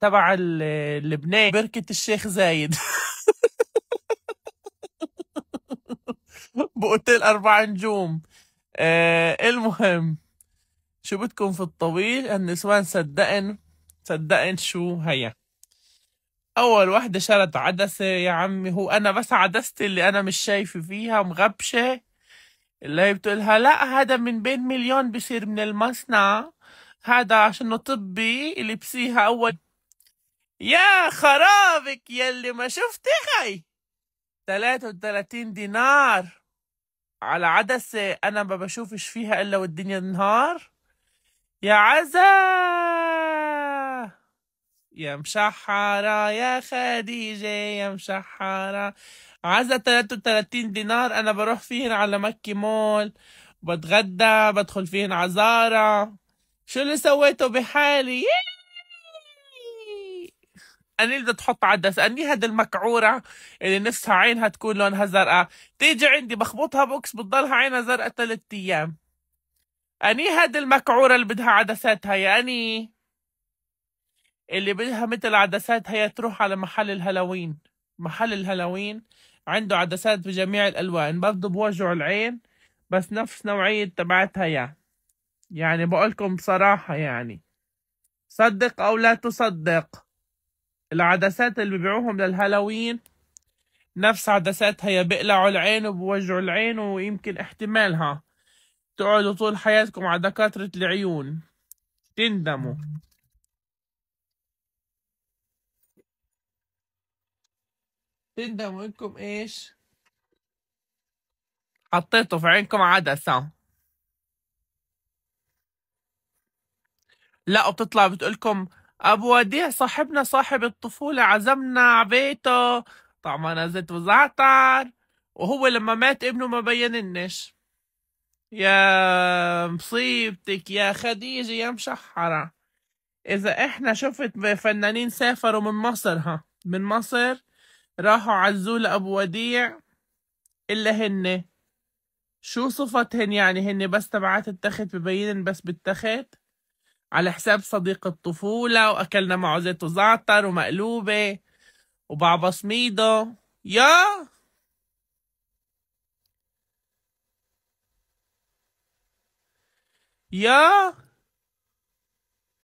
تبع لبنان بركة الشيخ زايد. بأوتيل 4 نجوم. المهم، شو بدكم في الطويل النسوان صدقن شو هيا. أول وحدة شرت عدسة يا عمي، هو أنا بس عدستي اللي أنا مش شايفة فيها مغبشة، اللي هي بتقولها لا هذا من بين مليون بصير من المصنع، هذا عشانه طبي اللي بسيها أول. يا خرابك يلي ما شفتي خي، 33 دينار على عدسة أنا ما بشوفش فيها إلا والدنيا نهار. يا عزا يا مشحرة يا خديجة يا مشحرة، عزا 33 دينار أنا بروح فيهن على مكي مول، بتغدى بدخل فيهن عزارة. شو اللي سويته بحالي؟ أني اللي بدها تحط عدسة، أني هاد المكعورة اللي نفسها عينها تكون لونها زرقاء تيجي عندي بخبطها بوكس بتضلها عينها زرقاء 3 أيام. أني هاد المكعورة اللي بدها عدسات هي، أني اللي بدها مثل عدسات هي تروح على محل الهالوين. محل الهالوين عنده عدسات بجميع الألوان برضه بوجع العين، بس نفس نوعية تبعتها يعني بقولكم بصراحة يعني، صدق أو لا تصدق، العدسات اللي ببيعوهم للهالوين نفس عدسات هي بقلعوا العين وبوجعوا العين، ويمكن احتمالها تقعدوا طول حياتكم على دكاترة العيون تندموا. تندموا انكم ايش حطيتوا في عينكم عدسة. لا وبتطلع بتقولكم ابو وديع صاحبنا صاحب الطفولة عزمنا عبيته، طبعا نزلت وزعتر، وهو لما مات ابنه ما بيننش. يا مصيبتك يا خديجة يا مشحرة. إذا إحنا شفت فنانين سافروا من مصر، من مصر راحوا عزوا لأبو وديع، إلا هن شو صفتهن يعني؟ هن بس تبعات التخت ببينن بس بالتخت على حساب صديق الطفولة، وأكلنا معه زيت وزعتر ومقلوبة وبعبص ميدو. يا